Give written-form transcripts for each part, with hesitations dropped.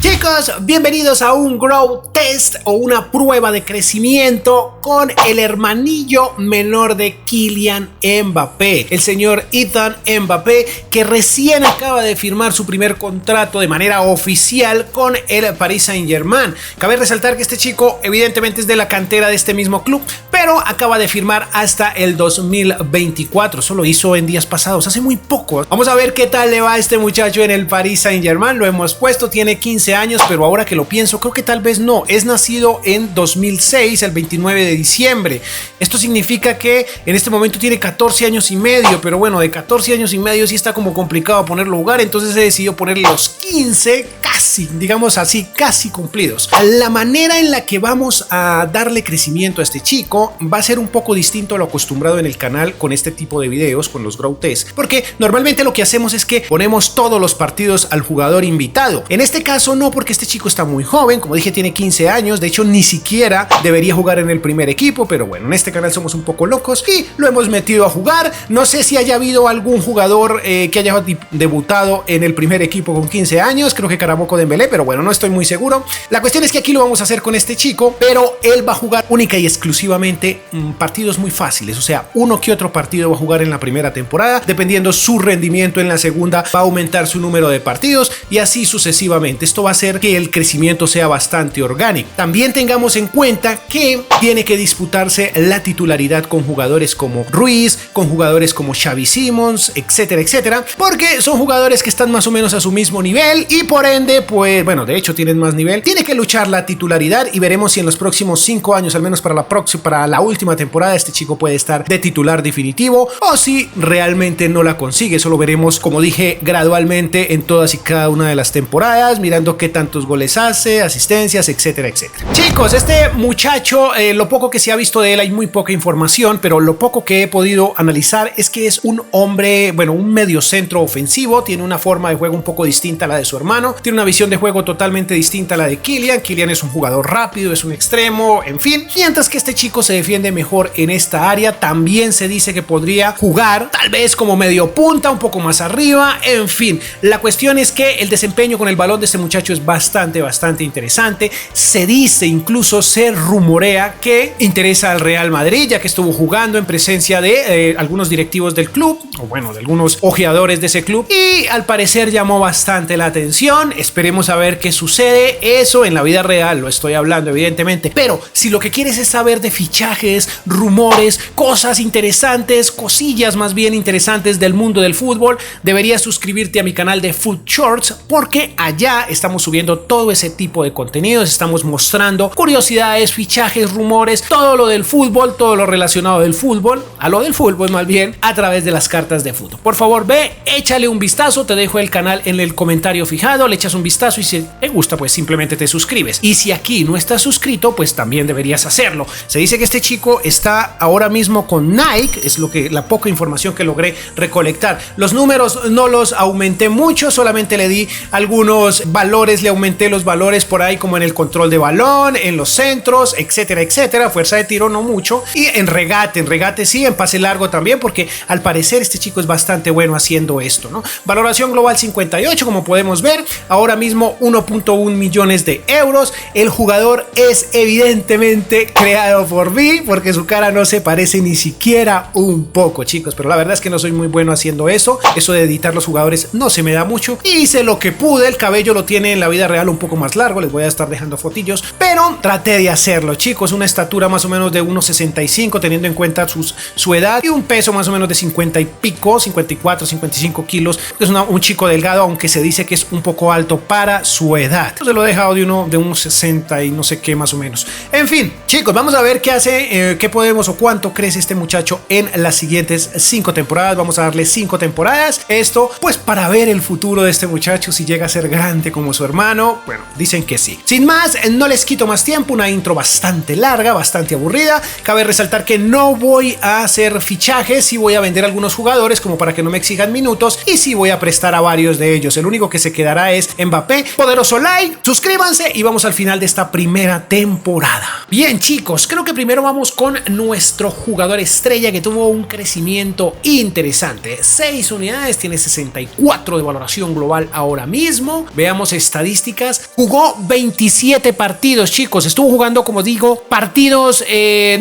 Chicos, bienvenidos a un Grow Test o una prueba de crecimiento con el hermanillo menor de Kylian Mbappé, el señor Ethan Mbappé, que recién acaba de firmar su primer contrato de manera oficial con el Paris Saint-Germain. Cabe resaltar que este chico evidentemente es de la cantera de este mismo club, pero acaba de firmar hasta el 2024. Eso lo hizo en días pasados, hace muy poco. Vamos a ver qué tal le va a este muchacho en el Paris Saint-Germain. Lo hemos puesto, tiene 15 años, pero ahora que lo pienso, creo que tal vez no. Es nacido en 2006, el 29 de diciembre. Esto significa que en este momento tiene 14 años y medio, pero bueno, de 14 años y medio sí está como complicado ponerlo a jugar, entonces se decidió ponerle los 15, casi, digamos así, casi cumplidos. La manera en la que vamos a darle crecimiento a este chico va a ser un poco distinto a lo acostumbrado en el canal con este tipo de videos, con los Grow Test, porque normalmente lo que hacemos es que ponemos todos los partidos al jugador invitado. En este caso no, porque este chico está muy joven, como dije, tiene 15 años, de hecho ni siquiera debería jugar en el primer equipo, pero bueno, en este canal somos un poco locos y lo hemos metido a jugar. No sé si haya habido algún jugador que haya debutado en el primer equipo con 15 años, creo que Karamoko Dembélé, pero bueno, no estoy muy seguro. La cuestión es que aquí lo vamos a hacer con este chico, pero él va a jugar única y exclusivamente partidos muy fáciles, o sea, uno que otro partido va a jugar en la primera temporada, dependiendo su rendimiento en la segunda va a aumentar su número de partidos y así sucesivamente. Esto va a hacer que el crecimiento sea bastante orgánico. También tengamos en cuenta que tiene que disputarse la titularidad con jugadores como Ruiz, con jugadores como Xavi Simons, etcétera, etcétera, porque son jugadores que están más o menos a su mismo nivel y por ende, pues bueno, de hecho tienen más nivel. Tiene que luchar la titularidad y veremos si en los próximos 5 años, al menos para la última temporada, este chico puede estar de titular definitivo o si realmente no la consigue. Eso lo veremos, como dije, gradualmente en todas y cada una de las temporadas, mirando qué tantos goles hace, asistencias, etcétera, etcétera. Chicos, este muchacho, lo poco que se ha visto de él, hay muy poca información, pero lo poco que he podido analizar es que es un hombre, bueno, un mediocentro ofensivo, tiene una forma de juego un poco distinta a la de su hermano, tiene una visión de juego totalmente distinta a la de Kylian. Kylian es un jugador rápido, es un extremo, en fin, mientras que este chico se defiende mejor en esta área. También se dice que podría jugar tal vez como medio punta, un poco más arriba, en fin. La cuestión es que el desempeño con el balón de este muchacho es bastante interesante. Se dice, incluso se rumorea que interesa al Real Madrid, ya que estuvo jugando en presencia de algunos directivos del club, o bueno, de algunos ojeadores de ese club, y al parecer llamó bastante la atención. Esperemos a ver qué sucede. Eso en la vida real lo estoy hablando, evidentemente, pero si lo que quieres es saber de fichajes, rumores, cosas interesantes, cosillas más bien interesantes del mundo del fútbol, deberías suscribirte a mi canal de Foot Shorts, porque allá estamos subiendo todo ese tipo de contenidos. Estamos mostrando curiosidades, fichajes, rumores, todo lo del fútbol, todo lo relacionado del fútbol, a lo del fútbol más bien, a través de las cartas de fútbol. Por favor, ve, échale un vistazo, te dejo el canal en el comentario fijado, le echas un vistazo y si te gusta, pues simplemente te suscribes. Y si aquí no estás suscrito, pues también deberías hacerlo. Se dice que este chico está ahora mismo con Nike, es la poca información que logré recolectar. Los números no los aumenté mucho, solamente le di algunos valores, le aumenté los valores por ahí como en el control de balón, en los centros, etcétera, etcétera. Fuerza de tiro no mucho y en regate sí, en pase largo también, porque al parecer este chico es bastante bueno haciendo esto, ¿no? Valoración global 58, como podemos ver, ahora mismo 1.1 millones de euros. El jugador es evidentemente creado por mí, porque su cara no se parece ni siquiera un poco, chicos, pero la verdad es que no soy muy bueno haciendo eso de editar los jugadores no se me da mucho. Hice lo que pude, el cabello lo tiene en la vida real un poco más largo, les voy a estar dejando fotillos, pero traté de hacerlo, chicos. Una estatura más o menos de 1.65 teniendo en cuenta su edad y un peso más o menos de 50 y pico, 54, 55 kilos. Es un chico delgado, aunque se dice que es un poco alto para su edad. Entonces lo he dejado de unos 60 y no sé qué más o menos. En fin, chicos, vamos a ver qué hace, qué podemos o cuánto crece este muchacho en las siguientes 5 temporadas. Vamos a darle 5 temporadas. Esto pues para ver el futuro de este muchacho, si llega a ser grande como su hermano. Bueno, dicen que sí. Sin más, no les quito más tiempo, una intro bastante larga, bastante aburrida. Cabe resaltar que no voy a hacer fichajes, sí voy a vender algunos jugadores como para que no me exijan minutos y sí voy a prestar a varios de ellos. El único que se quedará es Mbappé. Poderoso like, suscríbanse y vamos al final de esta primera temporada. Bien, chicos, creo que primero vamos con nuestro jugador estrella, que tuvo un crecimiento interesante. 6 unidades, tiene 64 de valoración global ahora mismo. Veamos stats estadísticas, jugó 27 partidos, chicos. Estuvo jugando, como digo, partidos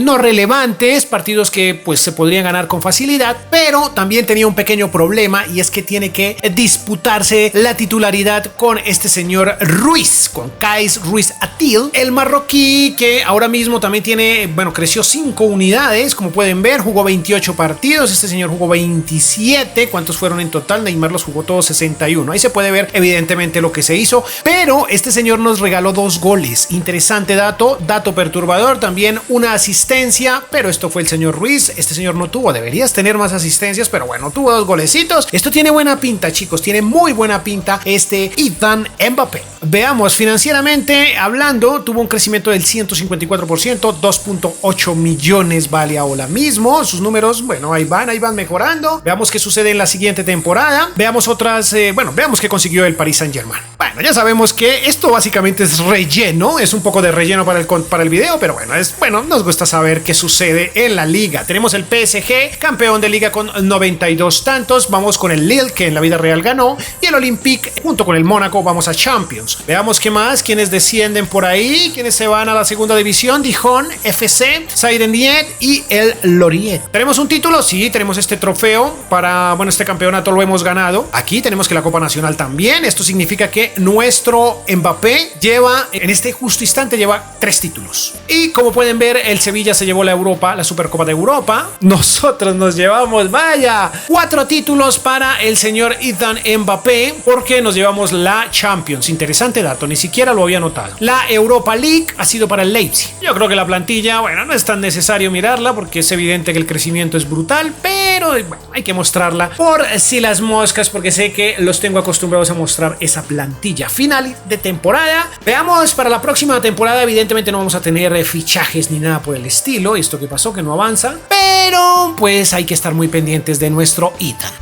no relevantes, partidos que pues se podrían ganar con facilidad, pero también tenía un pequeño problema, y es que tiene que disputarse la titularidad con este señor Ruiz, con Kais Ruiz Atil, el marroquí, que ahora mismo también tiene, bueno, creció 5 unidades, como pueden ver, jugó 28 partidos, este señor jugó 27, ¿cuántos fueron en total? Neymar los jugó todos 61, ahí se puede ver evidentemente lo que se hizo, pero este señor nos regaló 2 goles, interesante dato perturbador, también una asistencia, pero esto fue el señor Ruiz, este señor no tuvo, deberías tener más asistencias, pero bueno, tuvo 2 golecitos, esto tiene buena pinta, chicos, tiene muy buena pinta este Ethan Mbappé. Veamos, financieramente hablando, tuvo un crecimiento del 154%, 2.8 millones vale ahora mismo, sus números, bueno, ahí van mejorando, veamos qué sucede en la siguiente temporada, veamos otras, veamos qué consiguió el Paris Saint-Germain. Bueno, ya sabemos que esto básicamente es relleno, es un poco de relleno para el video, pero bueno, nos gusta saber qué sucede en la liga. Tenemos el PSG, campeón de liga con 92 tantos, vamos con el Lille, que en la vida real ganó, y el Olympique junto con el Mónaco vamos a Champions. Veamos qué más, quienes descienden por ahí, quienes se van a la segunda división: Dijon, FC, Saint-Étienne y el Lorient. ¿Tenemos un título? Sí, tenemos este trofeo para, bueno, este campeonato lo hemos ganado. Aquí tenemos que la Copa Nacional también, esto significa que nuestro Mbappé lleva, en este justo instante, lleva 3 títulos. Y como pueden ver, el Sevilla se llevó la Supercopa de Europa. Nosotros nos llevamos, vaya, 4 títulos para el señor Ethan Mbappé, porque nos llevamos la Champions. Interesante dato, ni siquiera lo había notado. La Europa League ha sido para el Leipzig. Yo creo que la plantilla, bueno, no es tan necesario mirarla porque es evidente que el crecimiento es brutal, pero bueno, hay que mostrarla por si las moscas, porque sé que los tengo acostumbrados a mostrar esa plantilla final de temporada. Veamos para la próxima temporada, evidentemente no vamos a tener fichajes ni nada por el estilo, esto que pasó, que no avanza, pero pues hay que estar muy pendientes de nuestro Ethan.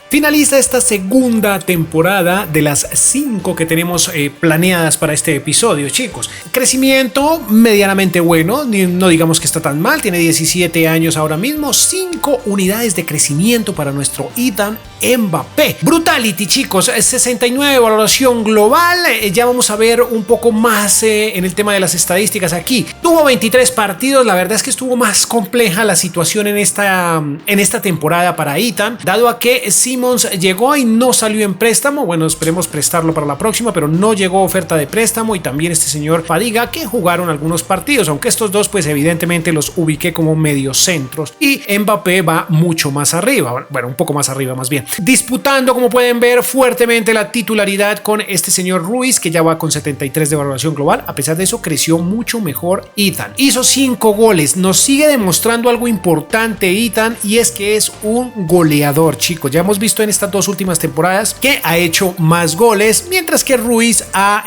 Finaliza esta segunda temporada de las 5 que tenemos planeadas para este episodio, chicos. Crecimiento medianamente bueno, no digamos que está tan mal, tiene 17 años ahora mismo, 5 unidades de crecimiento para nuestro Ethan Mbappé. Brutality, chicos, 69 valoración global, ya vamos a ver un poco más en el tema de las estadísticas aquí. Tuvo 23 partidos, la verdad es que estuvo más compleja la situación en esta temporada para Ethan, dado a que Simons llegó y no salió en préstamo. Bueno, esperemos prestarlo para la próxima, pero no llegó oferta de préstamo, y también este señor Fadiga, que jugaron algunos partidos, aunque estos dos pues evidentemente los ubiqué como mediocentros, y Mbappé va mucho más arriba, bueno, un poco más arriba más bien, disputando, como pueden ver, fuertemente la titularidad con este señor Ruiz, que ya va con 73 de valoración global. A pesar de eso, creció mucho mejor Ethan, hizo 5 goles, nos sigue demostrando algo importante Ethan, y es que es un goleador, chicos. Ya hemos visto en estas 2 últimas temporadas que ha hecho más goles, mientras que Ruiz ha,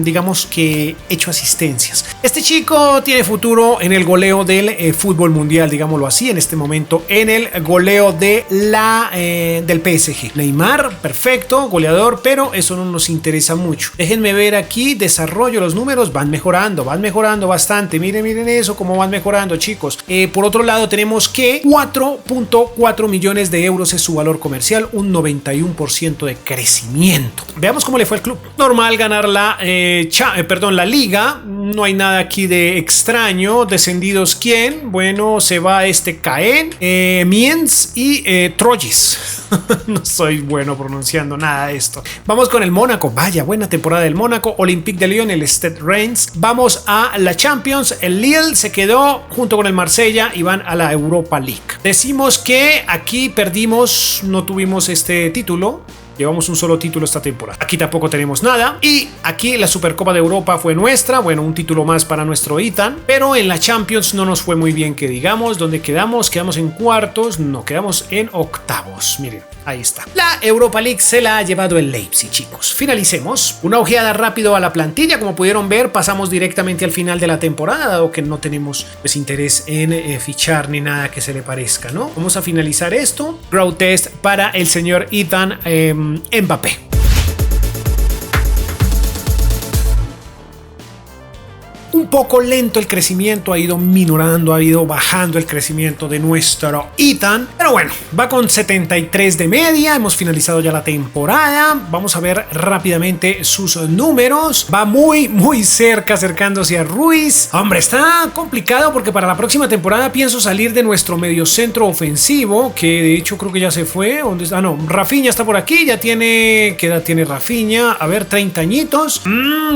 digamos que, hecho asistencias. Este chico tiene futuro en el goleo del fútbol mundial, digámoslo así, en este momento en el goleo de del PSG. Neymar, perfecto, goleador, pero eso no nos interesa mucho. Déjenme ver aquí, desarrollo, los números van mejorando bastante. Miren eso, cómo van mejorando, chicos. Por otro lado, tenemos que 4.4 millones de euros es su valor comercial, un 91% de crecimiento. Veamos cómo le fue al club. Normal ganar la liga, no hay nada aquí de extraño. Descendidos, ¿quién? Bueno, se va Caen, Miens y Troyes. No soy bueno pronunciando nada de esto. Vamos con el Mónaco, vaya, buena temporada del Mónaco. Olympique de Lyon, el Stade Reims. Vamos a la Champions, el Lille se quedó junto con el Marsella y van a la Europa League. Decimos que aquí perdimos, no tuvimos este título. Llevamos un solo título esta temporada. Aquí tampoco tenemos nada. Y aquí la Supercopa de Europa fue nuestra. Bueno, un título más para nuestro Ethan. Pero en la Champions no nos fue muy bien, que digamos. ¿Dónde quedamos? Quedamos en cuartos. No, quedamos en octavos. Miren, ahí está. La Europa League se la ha llevado el Leipzig, chicos. Finalicemos. Una ojeada rápido a la plantilla. Como pudieron ver, pasamos directamente al final de la temporada, dado que no tenemos pues interés en fichar ni nada que se le parezca, ¿no? Vamos a finalizar esto. Growth test para el señor Ethan Mbappé. un poco lento el crecimiento, ha ido minorando, ha ido bajando el crecimiento de nuestro Ethan, pero bueno, va con 73 de media, hemos finalizado ya la temporada, vamos a ver rápidamente sus números, va muy cerca, acercándose a Ruiz. Hombre, está complicado porque para la próxima temporada pienso salir de nuestro mediocentro ofensivo, que de hecho creo que ya se fue. ¿Dónde está? Ah, no, Rafinha está por aquí, ya tiene, ¿qué edad tiene Rafinha? A ver, 30 añitos.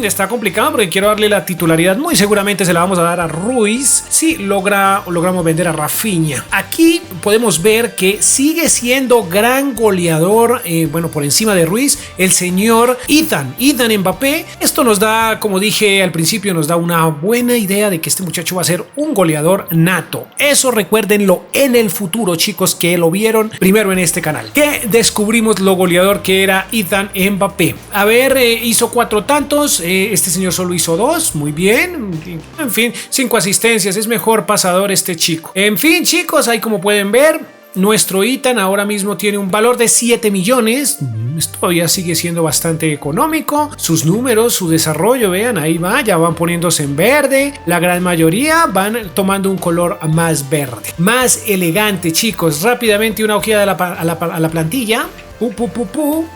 Está complicado porque quiero darle la titularidad, muy seguramente se la vamos a dar a Ruiz si logramos vender a Rafinha. Aquí podemos ver que sigue siendo gran goleador, bueno, por encima de Ruiz, el señor Ethan Mbappé. Esto nos da, como dije al principio, nos da una buena idea de que este muchacho va a ser un goleador nato. Eso recuérdenlo en el futuro, chicos, que lo vieron primero en este canal, que descubrimos lo goleador que era Ethan Mbappé. A ver, hizo 4 tantos, este señor solo hizo 2, muy bien, en fin, 5 asistencias, es mejor pasador este chico. En fin, chicos, ahí como pueden ver, nuestro Ethan ahora mismo tiene un valor de 7 millones. Esto todavía sigue siendo bastante económico. Sus números, su desarrollo, vean, ahí va, ya van poniéndose en verde. La gran mayoría van tomando un color más verde, más elegante, chicos. Rápidamente una ojeada a la plantilla.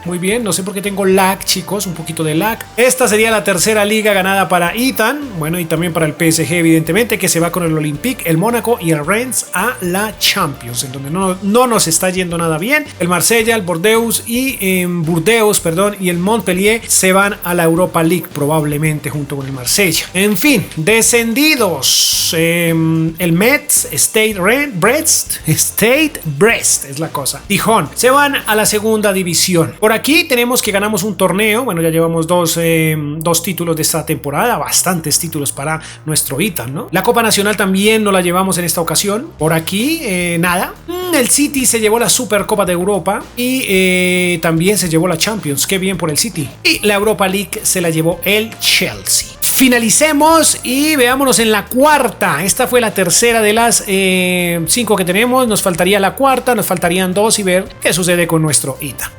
Muy bien, no sé por qué tengo lag, chicos, un poquito de lag. Esta sería la tercera liga ganada para Ethan, bueno, y también para el PSG, evidentemente, que se va con el Olympique, el Mónaco y el Rennes a la Champions, en donde no nos está yendo nada bien. El Marsella, el Burdeos y el Montpellier se van a la Europa League, probablemente junto con el Marsella. En fin, descendidos, el Metz, Stade Brest es la cosa. Dijon se van a la segunda división. Por aquí tenemos que ganamos un torneo. Bueno, ya llevamos dos títulos de esta temporada, bastantes títulos para nuestro Ethan, ¿no? La Copa Nacional también no la llevamos en esta ocasión. Por aquí, nada. El City se llevó la Supercopa de Europa y también se llevó la Champions. Qué bien por el City. Y la Europa League se la llevó el Chelsea. Finalicemos y veámonos en la cuarta. Esta fue la tercera de las 5 que tenemos. Nos faltaría la cuarta, nos faltarían 2 y ver qué sucede con nuestro Ethan.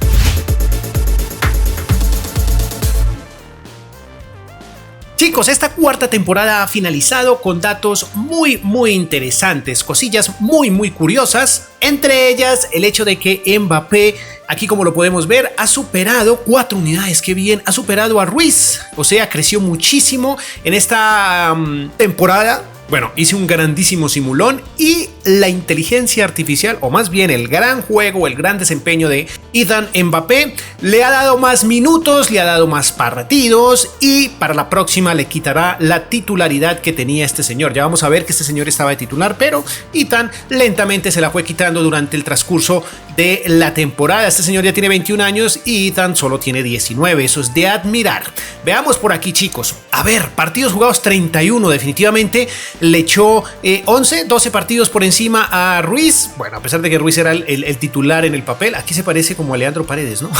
Chicos, esta cuarta temporada ha finalizado con datos muy interesantes, cosillas muy curiosas, entre ellas el hecho de que Mbappé, aquí como lo podemos ver, ha superado 4 unidades, qué bien, ha superado a Ruiz, o sea, creció muchísimo en esta temporada. Bueno, hice un grandísimo simulón y la inteligencia artificial, o más bien el gran juego, el gran desempeño de Ethan Mbappé, le ha dado más minutos, le ha dado más partidos y para la próxima le quitará la titularidad que tenía este señor. Ya vamos a ver que este señor estaba de titular, pero Ethan lentamente se la fue quitando durante el transcurso de la temporada. Este señor ya tiene 21 años y Ethan solo tiene 19, eso es de admirar. Veamos por aquí, chicos. A ver, partidos jugados 31, definitivamente le echó 12 partidos por encima a Ruiz. Bueno, a pesar de que Ruiz era el titular en el papel, aquí se parece como a Leandro Paredes, ¿no?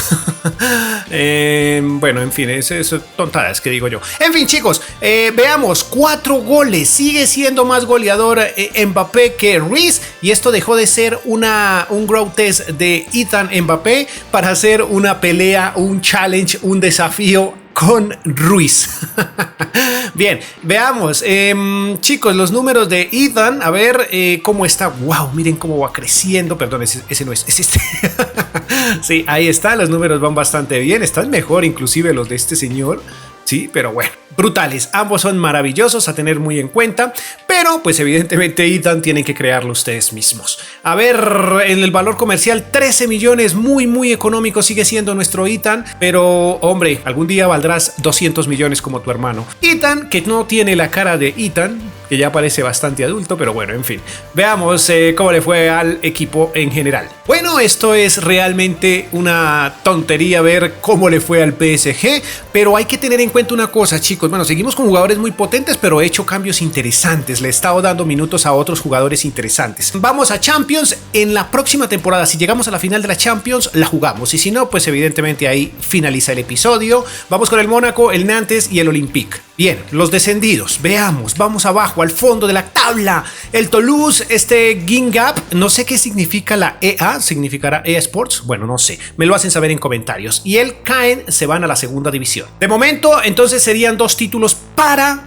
Bueno, en fin, eso tontadas que digo yo. En fin, chicos, veamos, 4 goles. Sigue siendo más goleador Mbappé que Ruiz y esto dejó de ser un growth test de Ethan Mbappé para hacer una pelea, un challenge, un desafío con Ruiz. Bien, veamos, chicos, los números de Ethan, a ver cómo está. Wow, miren cómo va creciendo. Perdón, ese no es este. Sí, ahí está, los números van bastante bien, están mejor inclusive los de este señor. Sí, pero bueno, brutales, ambos son maravillosos a tener muy en cuenta, pero pues evidentemente Ethan tienen que crearlo ustedes mismos. A ver, en el valor comercial 13 millones, muy económico sigue siendo nuestro Ethan, pero hombre, algún día valdrás 200 millones como tu hermano. Ethan, que no tiene la cara de Ethan, que ya parece bastante adulto, pero bueno, en fin. Veamos cómo le fue al equipo en general. Bueno, esto es realmente una tontería ver cómo le fue al PSG, pero hay que tener en cuenta una cosa, chicos. Bueno, seguimos con jugadores muy potentes, pero he hecho cambios interesantes. Le he estado dando minutos a otros jugadores interesantes. Vamos a Champions. En la próxima temporada, si llegamos a la final de la Champions, la jugamos. Y si no, pues evidentemente ahí finaliza el episodio. Vamos con el Mónaco, el Nantes y el Olympique. Bien, los descendidos. Veamos, vamos abajo, al fondo de la tabla. El Toulouse, Guingamp, no sé qué significa la EA, significará EA Sports. Bueno, no sé, me lo hacen saber en comentarios. Y el Caen se van a la segunda división. De momento, entonces serían 2 títulos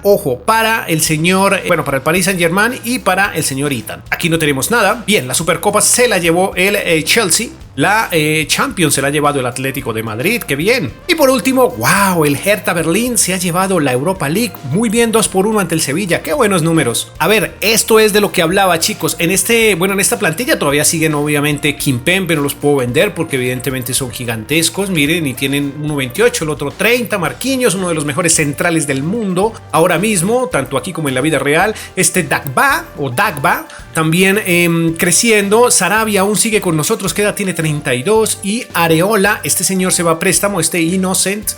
ojo, para el señor, bueno, para el Paris Saint-Germain y para el señor Ethan. Aquí no tenemos nada. Bien, la Supercopa se la llevó el Chelsea. La Champions se la ha llevado el Atlético de Madrid, qué bien. Y por último, wow, el Hertha Berlín se ha llevado la Europa League. Muy bien, 2-1 ante el Sevilla, qué buenos números. A ver, esto es de lo que hablaba, chicos. En esta plantilla todavía siguen obviamente Kimpembe, no los puedo vender porque evidentemente son gigantescos. Miren, y tienen 1.28, el otro 30. Marquinhos, uno de los mejores centrales del mundo ahora mismo, tanto aquí como en la vida real. Dagba, también creciendo. Sarabia aún sigue con nosotros, ¿qué edad tiene? 32. Y Areola, este señor se va a préstamo, Innocent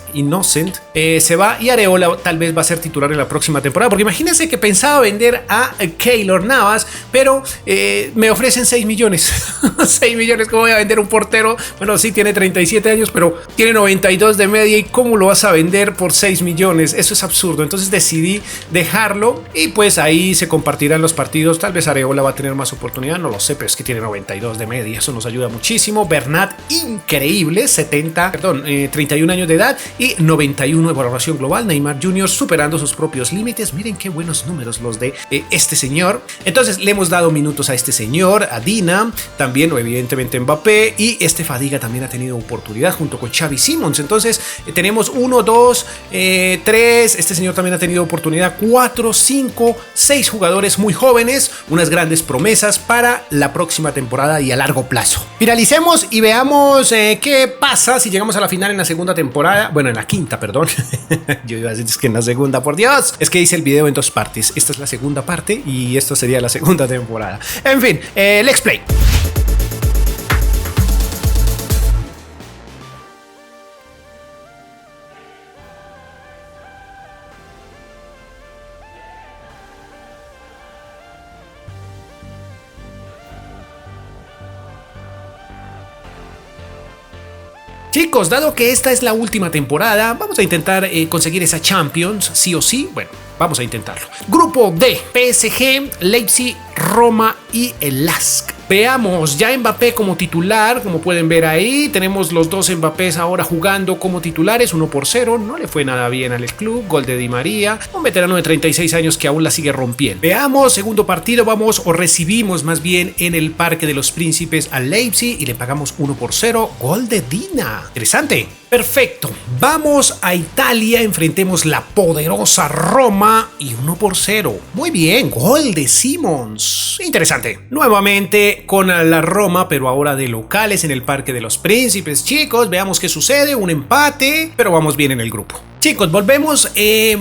se va, y Areola tal vez va a ser titular en la próxima temporada, porque imagínense que pensaba vender a Keylor Navas, pero me ofrecen 6 millones 6 millones, ¿cómo voy a vender un portero? Bueno, sí, tiene 37 años, pero tiene 92 de media, y ¿cómo lo vas a vender por 6 millones? Eso es absurdo. Entonces decidí dejarlo, y pues ahí se compartirán los partidos. Tal vez Areola va a tener más oportunidad, no lo sé, pero es que tiene 92 de media, eso nos ayuda muchísimo. Bernat, increíble, 31 años de edad y 91 de valoración global. Neymar Jr. superando sus propios límites. Miren qué buenos números los de este señor. Entonces le hemos dado minutos a este señor, a Dina, también evidentemente Mbappé, y este Fadiga también ha tenido oportunidad junto con Xavi Simons. Entonces tenemos 1, 2, 3, este señor también ha tenido oportunidad, 4, 5, 6 jugadores muy jóvenes, unas grandes promesas para la próxima temporada y a largo plazo. Finalicemos y veamos qué pasa si llegamos a la final en la segunda temporada. Bueno, en la quinta, perdón. Yo iba a decir que en la segunda, por Dios. Es que hice el video en 2 partes. Esta es la segunda parte y esto sería la segunda temporada. En fin, let's play. Chicos, dado que esta es la última temporada, vamos a intentar conseguir esa Champions, sí o sí. Bueno, vamos a intentarlo. Grupo D, PSG, Leipzig, Roma y el LASK. Veamos ya Mbappé como titular, como pueden ver ahí, tenemos los dos Mbappés ahora jugando como titulares, 1-0, no le fue nada bien al club, gol de Di María, un veterano de 36 años que aún la sigue rompiendo. Veamos, segundo partido, recibimos más bien en el Parque de los Príncipes al Leipzig y le pagamos 1-0, gol de Dina, interesante. Perfecto, vamos a Italia, enfrentemos la poderosa Roma y 1-0, muy bien, gol de Simons, interesante. Nuevamente con la Roma, pero ahora de locales en el Parque de los Príncipes. Chicos, veamos qué sucede, un empate, pero vamos bien en el grupo. Chicos, volvemos,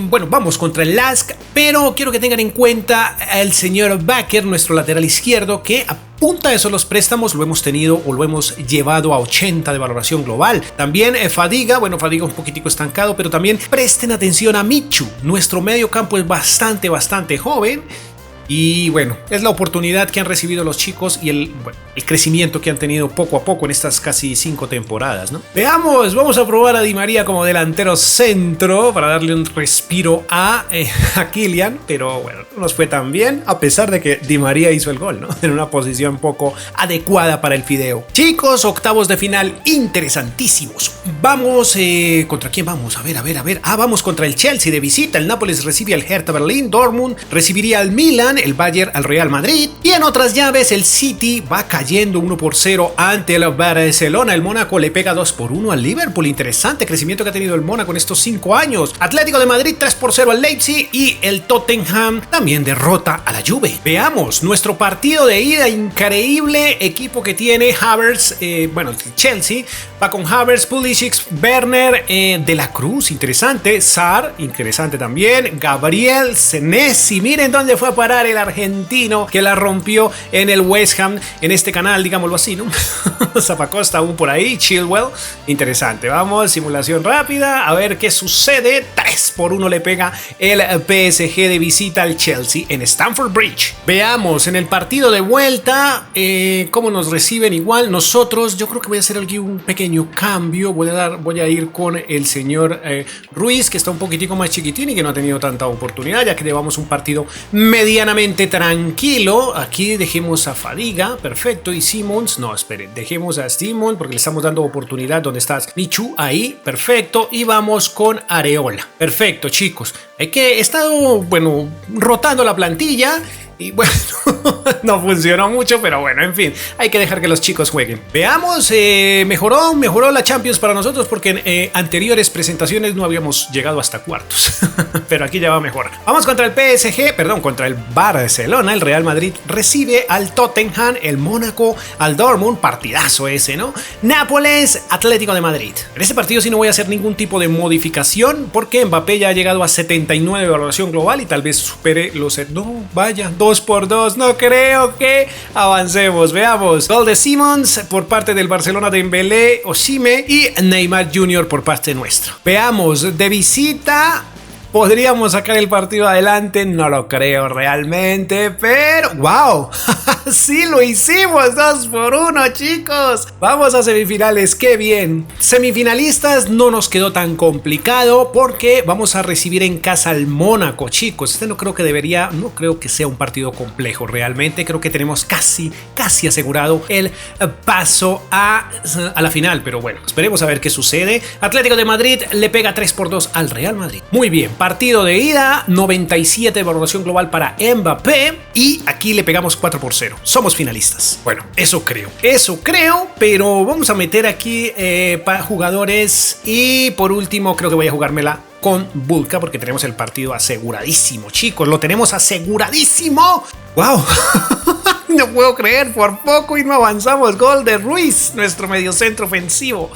vamos contra el LASK, pero quiero que tengan en cuenta al señor Bakker, nuestro lateral izquierdo, que a punta de solos préstamos lo hemos tenido o lo hemos llevado a 80 de valoración global. También Fadiga un poquitico estancado, pero también presten atención a Michu, nuestro medio campo es bastante joven. Y bueno, es la oportunidad que han recibido los chicos y el crecimiento que han tenido poco a poco en estas casi 5 temporadas, ¿no? Veamos, vamos a probar a Di María como delantero centro para darle un respiro a Kylian, pero bueno, no nos fue tan bien, a pesar de que Di María hizo el gol, ¿no? En una posición poco adecuada para el fideo. Chicos, octavos de final interesantísimos. Vamos, ¿contra quién vamos? A ver. Vamos contra el Chelsea de visita. El Nápoles recibe al Hertha Berlín, Dortmund recibiría al Milan, el Bayern al Real Madrid, y en otras llaves el City va cayendo 1-0 ante el Barcelona. El Mónaco le pega 2-1 al Liverpool. Interesante crecimiento que ha tenido el Mónaco en estos 5 años. Atlético de Madrid 3-0 al Leipzig, y el Tottenham también derrota a la Juve. Veamos nuestro partido de ida, increíble equipo que tiene Havertz, Chelsea va con Havertz, Pulisic, Werner, De la Cruz, interesante, Sarr, interesante también, Gabriel, Senesi, miren dónde fue a parar el argentino que la rompió en el West Ham, en este canal, digámoslo así, ¿no? Zappacosta aún por ahí, Chilwell, interesante. Vamos, simulación rápida, a ver qué sucede. 3-1 le pega el PSG de visita al Chelsea en Stamford Bridge. Veamos en el partido de vuelta cómo nos reciben igual nosotros. Yo creo que voy a hacer aquí un pequeño cambio, voy a ir con el señor Ruiz, que está un poquitico más chiquitín y que no ha tenido tanta oportunidad, ya que llevamos un partido medianamente medianamente tranquilo. Aquí dejemos a Fadiga, perfecto, y Simmons, no, esperen, dejemos a Simmons porque le estamos dando oportunidad. ¿Dónde estás? Michu, ahí, perfecto, y vamos con Areola. Perfecto, chicos, hay que he estado, bueno, rotando la plantilla. Y bueno, no funcionó mucho, pero bueno, en fin, hay que dejar que los chicos jueguen. Veamos, mejoró la Champions para nosotros porque en anteriores presentaciones no habíamos llegado hasta cuartos. Pero aquí ya va mejor. Vamos contra el PSG, perdón, contra el Barcelona. El Real Madrid recibe al Tottenham, el Mónaco, al Dortmund, partidazo ese, ¿no? Nápoles, Atlético de Madrid. En este partido sí no voy a hacer ningún tipo de modificación porque Mbappé ya ha llegado a 79 de valoración global y tal vez supere los... No, vaya, 2x2, no creo que avancemos. Veamos, gol de Simmons por parte del Barcelona de Dembélé, Osimhen y Neymar Jr. por parte nuestra. Veamos, de visita ¿podríamos sacar el partido adelante? No lo creo realmente, pero ¡wow! ¡Sí lo hicimos! 2-1, chicos. Vamos a semifinales, ¡qué bien! Semifinalistas no nos quedó tan complicado porque vamos a recibir en casa al Mónaco, chicos. Este no creo que sea un partido complejo realmente. Creo que tenemos casi asegurado el paso a la final, pero bueno, esperemos a ver qué sucede. Atlético de Madrid le pega 3-2 al Real Madrid. Muy bien, partido de ida, 97 de valoración global para Mbappé y aquí le pegamos 4-0. Somos finalistas. Bueno, eso creo, pero vamos a meter aquí para jugadores y por último creo que voy a jugármela con Bulka porque tenemos el partido aseguradísimo, chicos, lo tenemos aseguradísimo. ¡Wow! No puedo creer, por poco y no avanzamos. Gol de Ruiz, nuestro mediocentro ofensivo.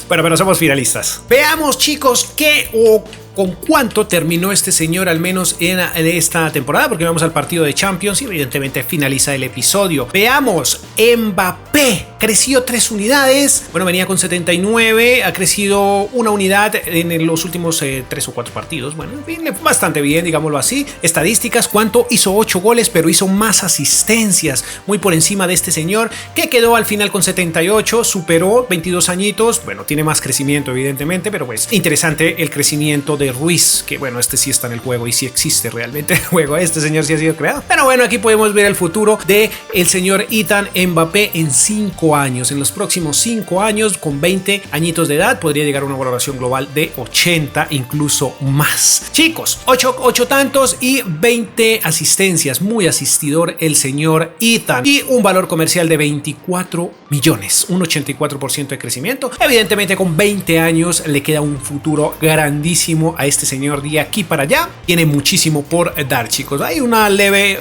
Bueno, pero somos finalistas. Veamos, chicos, qué o con cuánto terminó este señor al menos en esta temporada, porque vamos al partido de Champions y evidentemente finaliza el episodio. Veamos, Mbappé creció 3 unidades, bueno, venía con 79, ha crecido 1 unidad en los últimos 3 o 4 partidos, bueno, en fin, bastante bien, digámoslo así. Estadísticas, cuánto hizo 8 goles, pero hizo más asistencias, muy por encima de este señor, que quedó al final con 78, superó 22 añitos, bueno, tiene más crecimiento evidentemente, pero pues interesante el crecimiento de Ruiz, que bueno, este sí está en el juego y sí existe realmente el juego, este señor sí ha sido creado, pero bueno, aquí podemos ver el futuro de el señor Ethan Mbappé en 5 años, en los próximos 5 años, con 20 añitos de edad, podría llegar a una valoración global de 80, incluso más. Chicos, 8 tantos y 20 asistencias, muy asistidor el señor Ethan, y un valor comercial de 24 millones, un 84% de crecimiento. Evidentemente con 20 años le queda un futuro grandísimo a este señor de aquí para allá. Tiene muchísimo por dar, chicos. Hay una leve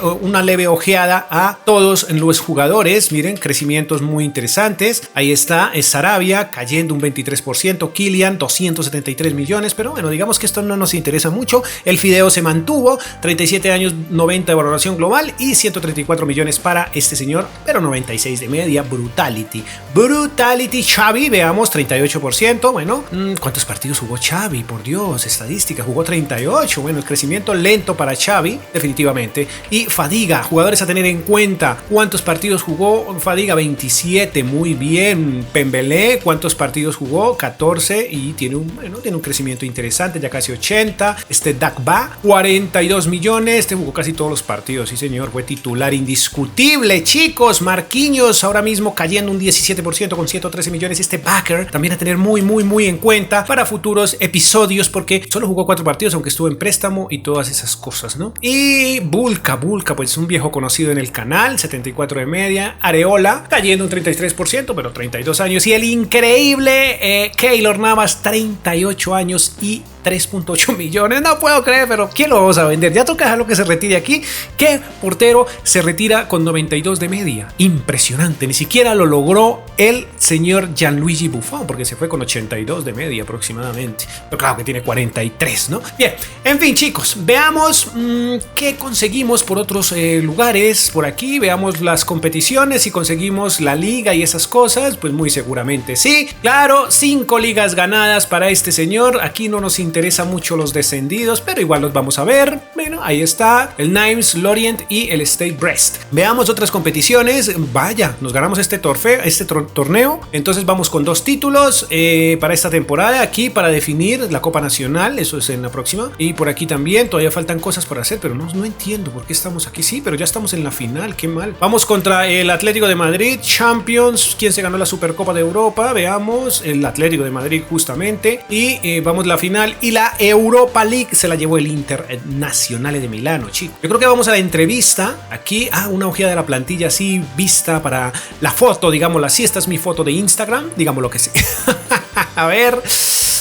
ojeada a todos los jugadores. Miren, crecimientos muy interesantes. Ahí está, es Sarabia cayendo un 23%, Kylian 273 millones, pero bueno, digamos que esto no nos interesa mucho. El Fideo se mantuvo, 37 años, 90 de valoración global y 134 millones para este señor, pero 96 de media. Brutality. Xavi, veamos, 38%. Bueno, ¿cuántos partidos jugó Xavi? Por Dios, estadística, jugó 38. Bueno, el crecimiento lento para Xavi, definitivamente. Y Fadiga, jugadores a tener en cuenta. ¿Cuántos partidos jugó Fadiga? 27, muy bien. Pembelé, ¿cuántos partidos jugó? 14 y tiene un crecimiento interesante, ya casi 80. Dagba, 42 millones. Este jugó casi todos los partidos, sí señor, fue titular indiscutible, chicos. Marquinhos ahora mismo cayendo un 17% con 113 millones. Backer también a tener muy en cuenta para futuros episodios porque solo jugó 4 partidos aunque estuvo en préstamo y todas esas cosas, ¿no? Y Bulka, pues un viejo conocido en el canal, 74 de media. Areola cayendo un 33%, pero 32 años. Y el increíble Keylor Navas, 38 años y 3.8 millones. No puedo creer, pero ¿quién lo vamos a vender? Ya toca dejarlo que se retire aquí. ¿Qué portero se retira con 92 de media? Impresionante. Ni siquiera lo logró el señor Gianluigi Buffon, porque se fue con 82 de media aproximadamente. Pero claro que tiene 43, ¿no? Bien, en fin, chicos, veamos qué conseguimos por otros lugares por aquí. Veamos las competiciones, si conseguimos la liga y esas cosas, pues muy seguramente sí. Claro, 5 ligas ganadas para este señor. Aquí no nos interesa interesa mucho los descendidos, pero igual los vamos a ver. Bueno, ahí está el Nimes, Lorient y el State Brest. Veamos otras competiciones. Vaya, nos ganamos este torneo. Entonces vamos con 2 títulos para esta temporada. Aquí para definir la Copa Nacional, eso es en la próxima. Y por aquí también, todavía faltan cosas por hacer, pero no entiendo por qué estamos aquí. Sí, pero ya estamos en la final, qué mal. Vamos contra el Atlético de Madrid, Champions. ¿Quién se ganó la Supercopa de Europa? Veamos, el Atlético de Madrid justamente. Y vamos la final. Y la Europa League se la llevó el Internazionale de Milano, chicos. Yo creo que vamos a la entrevista. Aquí, una hoja de la plantilla así vista para la foto, digámoslo así. Esta es mi foto de Instagram, digámoslo que sí. A ver,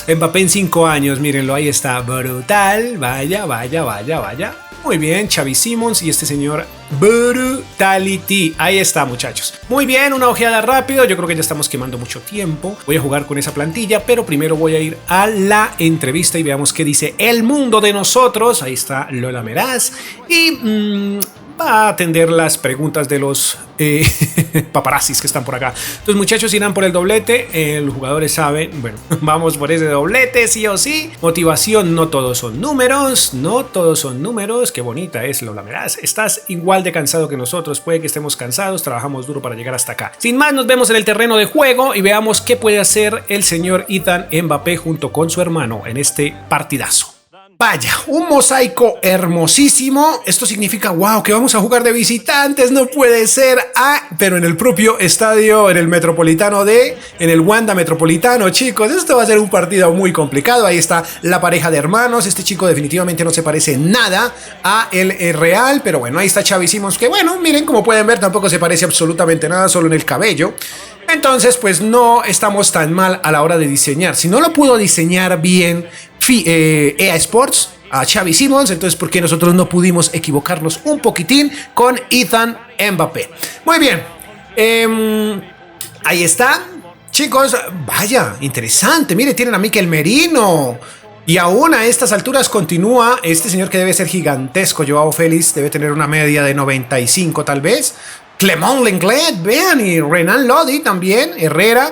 Mbappé en 5 años, mírenlo, ahí está, brutal. Vaya. Muy bien, Xavi Simons y este señor Brutality. Ahí está, muchachos. Muy bien, una ojeada rápido. Yo creo que ya estamos quemando mucho tiempo. Voy a jugar con esa plantilla, pero primero voy a ir a la entrevista y veamos qué dice el mundo de nosotros. Ahí está Lola Meraz. Y va a atender las preguntas de los paparazzis que están por acá. Entonces, muchachos, irán por el doblete. Los jugadores saben, bueno, vamos por ese doblete, sí o sí. Motivación, no todos son números. Qué bonita es Lola Meraz. Estás igual de cansado que nosotros. Puede que estemos cansados, trabajamos duro para llegar hasta acá. Sin más, nos vemos en el terreno de juego y veamos qué puede hacer el señor Ethan Mbappé junto con su hermano en este partidazo. Vaya, un mosaico hermosísimo. Esto significa, wow, que vamos a jugar de visitantes, no puede ser. Pero en el propio estadio, en el Wanda Metropolitano, chicos. Esto va a ser un partido muy complicado. Ahí está la pareja de hermanos. Este chico definitivamente no se parece nada a el Real, pero bueno, ahí está Xavi Simons, que bueno, miren, como pueden ver, tampoco se parece absolutamente nada, solo en el cabello. Entonces, pues no estamos tan mal a la hora de diseñar. Si no lo pudo diseñar bien EA Sports a Xavi Simons, entonces ¿por qué nosotros no pudimos equivocarnos un poquitín con Ethan Mbappé? Muy bien, ahí está, chicos. Vaya, interesante. Mire, tienen a Mikel Merino. Y aún a estas alturas continúa este señor que debe ser gigantesco. Joao Félix debe tener una media de 95 tal vez. Clement Lenglet, vean, y Renan Lodi también, Herrera.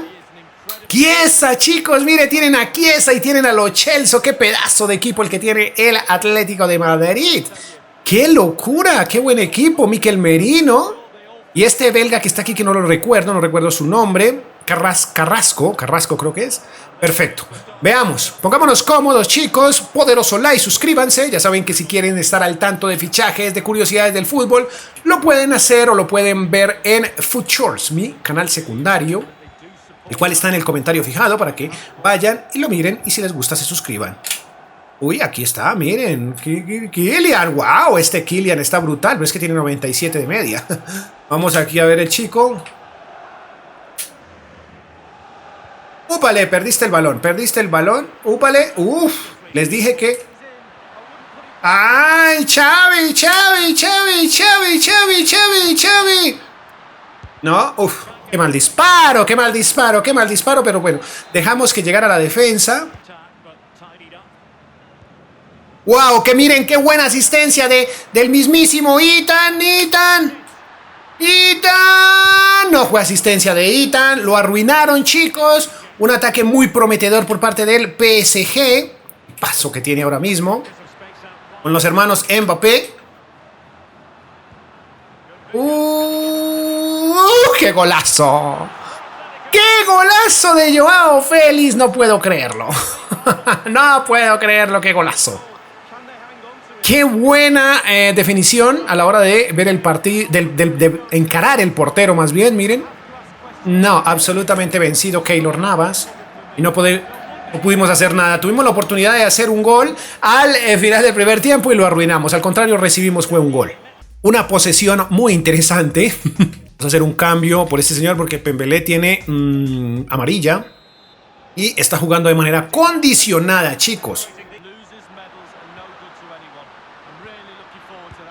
Chiesa, chicos, mire, tienen a Chiesa y tienen a Lo Celso. Qué pedazo de equipo el que tiene el Atlético de Madrid. Qué locura, qué buen equipo. Mikel Merino y este belga que está aquí, que no recuerdo su nombre. Carrasco creo que es. Perfecto. Veamos, pongámonos cómodos, chicos. Poderoso like, suscríbanse. Ya saben que si quieren estar al tanto de fichajes, de curiosidades del fútbol, lo pueden hacer o lo pueden ver en Futures, mi canal secundario, el cual está en el comentario fijado para que vayan y lo miren y si les gusta se suscriban. Uy, aquí está, miren, Kylian, wow, este Kylian está brutal, pero es que tiene 97 de media. Vamos aquí a ver el chico. Úpale, perdiste el balón. Úpale, les dije que... ¡Ay, Xavi! No, qué mal disparo, pero bueno, dejamos que llegara la defensa. ¡Wow! Que miren, qué buena asistencia del mismísimo Ethan. No fue asistencia de Ethan, lo arruinaron, chicos. Un ataque muy prometedor por parte del PSG. Paso que tiene ahora mismo con los hermanos Mbappé. ¡Qué golazo! ¡Qué golazo de Joao Félix! No puedo creerlo. No puedo creerlo, qué golazo. Qué buena definición a la hora de ver el partido, de encarar el portero más bien, miren. No, absolutamente vencido Keylor Navas. Y no pudimos hacer nada. Tuvimos la oportunidad de hacer un gol al final del primer tiempo y lo arruinamos. Al contrario, fue un gol. Una posesión muy interesante. Vamos a hacer un cambio por este señor porque Pembelé tiene amarilla. Y está jugando de manera condicionada, chicos.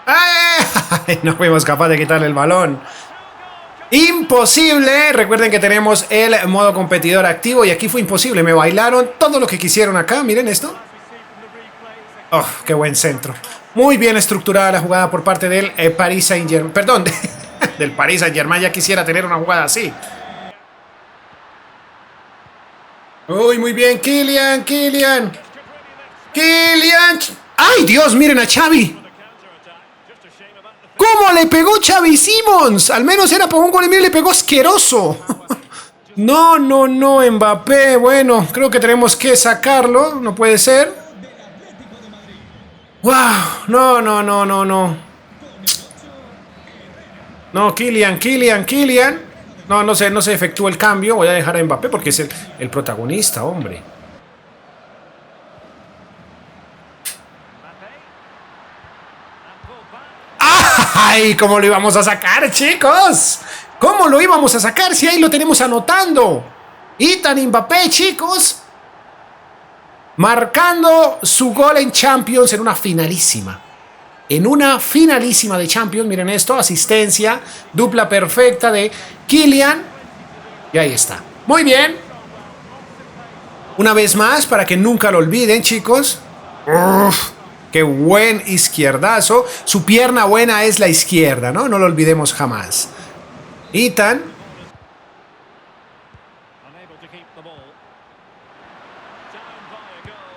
¡Ay! No fuimos capaces de quitarle el balón. Imposible. Recuerden que tenemos el modo competidor activo y aquí fue imposible. Me bailaron todo lo que quisieron acá. Miren esto. Oh, qué buen centro. Muy bien estructurada la jugada por parte del Paris Saint-Germain. Perdón, del Paris Saint-Germain. Ya quisiera tener una jugada así. Uy, muy bien, Kylian. Kylian. ¡Ay, Dios! Miren a Xavi. ¿Cómo le pegó Xavi Simons? Al menos era por un gol y miren, le pegó asqueroso. No, no, no, Mbappé. Bueno, creo que tenemos que sacarlo. No puede ser. ¡Wow! No, no, no, no, no. No, Kylian. No, no se efectuó el cambio. Voy a dejar a Mbappé porque es el protagonista, hombre. ¡Ay! ¿Cómo lo íbamos a sacar, chicos? ¿Cómo lo íbamos a sacar si ahí lo tenemos anotando? Ethan Mbappé, chicos. Marcando su gol en Champions en una finalísima. En una finalísima de Champions. Miren esto, asistencia, dupla perfecta de Kylian. Y ahí está. Muy bien. Una vez más, para que nunca lo olviden, chicos. Uf, qué buen izquierdazo. Su pierna buena es la izquierda, ¿no? No lo olvidemos jamás. Ethan.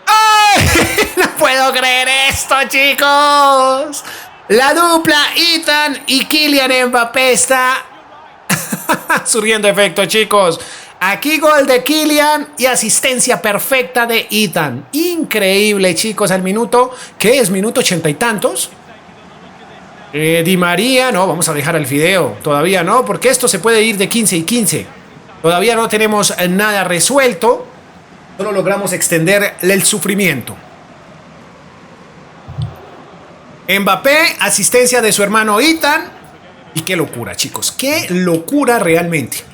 ¡Ay! No puedo creer esto, chicos. La dupla Ethan y Kylian Mbappé está surgiendo efecto, chicos. Aquí gol de Kylian y asistencia perfecta de Ethan. Increíble, chicos, al minuto, ¿qué es? Minuto 80 y tantos. Di María, no, vamos a dejar el video. Todavía no, porque esto se puede ir de 15 y 15. Todavía no tenemos nada resuelto. Solo logramos extender el sufrimiento. Mbappé, asistencia de su hermano Ethan. Y qué locura, chicos, qué locura realmente.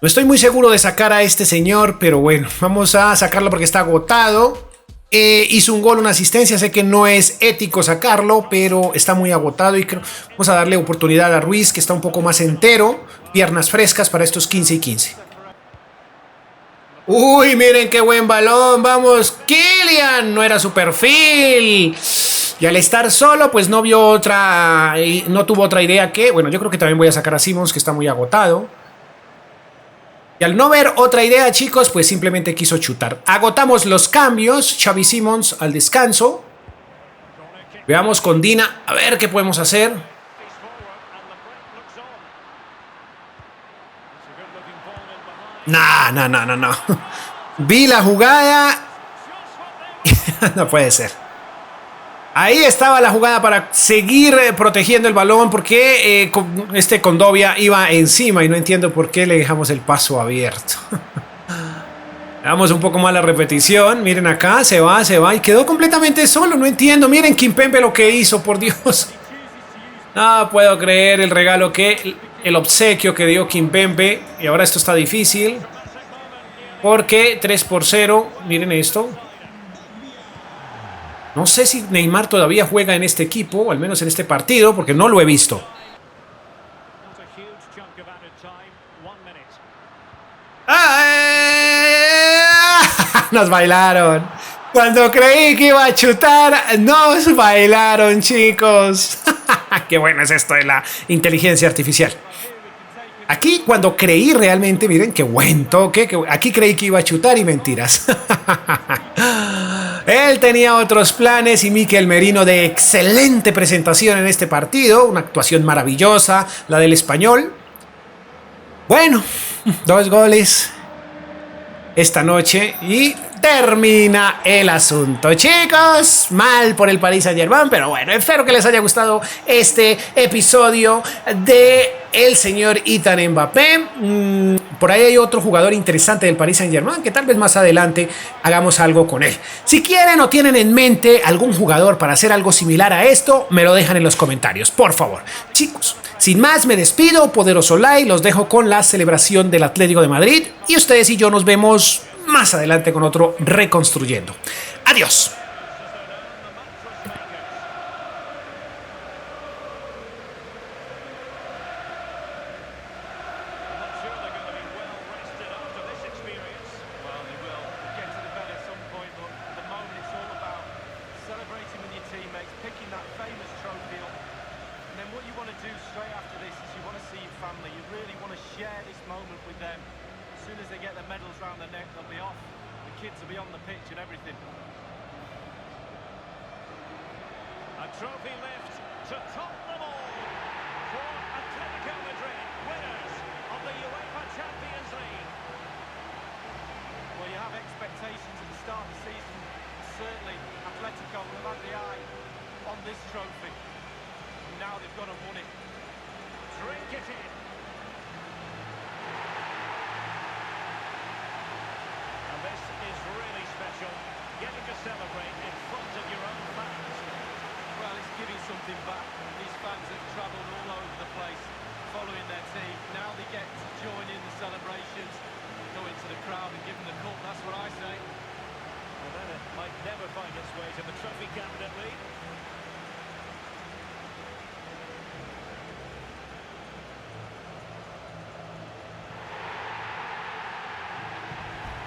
No estoy muy seguro de sacar a este señor, pero bueno, vamos a sacarlo porque está agotado. Hizo un gol, una asistencia, sé que no es ético sacarlo, pero está muy agotado y creo, vamos a darle oportunidad a Ruiz, que está un poco más entero, piernas frescas para estos 15 y 15. Uy, miren qué buen balón, vamos, Kylian, no era su perfil. Y al estar solo, pues no tuvo otra idea que, bueno, yo creo que también voy a sacar a Simons, que está muy agotado. Y al no ver otra idea, chicos, pues simplemente quiso chutar. Agotamos los cambios. Xavi Simons al descanso. Veamos con Dina. A ver qué podemos hacer. No. Vi la jugada. No puede ser. Ahí estaba la jugada para seguir protegiendo el balón porque Condovia iba encima y no entiendo por qué le dejamos el paso abierto. Damos un poco más la repetición. Miren acá, se va y quedó completamente solo. No entiendo. Miren Kimpembe lo que hizo, por Dios. No puedo creer el regalo el obsequio que dio Kimpembe. Y ahora esto está difícil. Porque 3-0. Miren esto. No sé si Neymar todavía juega en este equipo, o al menos en este partido, porque no lo he visto. Nos bailaron. Cuando creí que iba a chutar, nos bailaron, chicos. Qué bueno es esto de la inteligencia artificial. Aquí cuando creí realmente, miren qué buen toque, aquí creí que iba a chutar y mentiras. Él tenía otros planes y Mikel Merino de excelente presentación en este partido, una actuación maravillosa, la del español. Bueno, 2 goles esta noche y termina el asunto, chicos. Mal por el Paris Saint-Germain, pero bueno, espero que les haya gustado este episodio de el señor Ethan Mbappé. Por ahí hay otro jugador interesante del Paris Saint-Germain que tal vez más adelante hagamos algo con él. Si quieren o tienen en mente algún jugador para hacer algo similar a esto, me lo dejan en los comentarios, por favor. Chicos, sin más me despido, poderoso like, los dejo con la celebración del Atlético de Madrid y ustedes y yo nos vemos más adelante con otro Reconstruyendo. Adiós. Kids will be on the pitch and everything. A trophy lift to top them all for Atletico Madrid, winners of the UEFA Champions League. Well, you have expectations at the start of the season. Certainly, Atletico will have had the eye on this trophy. Now they've got to win it. Drink it in.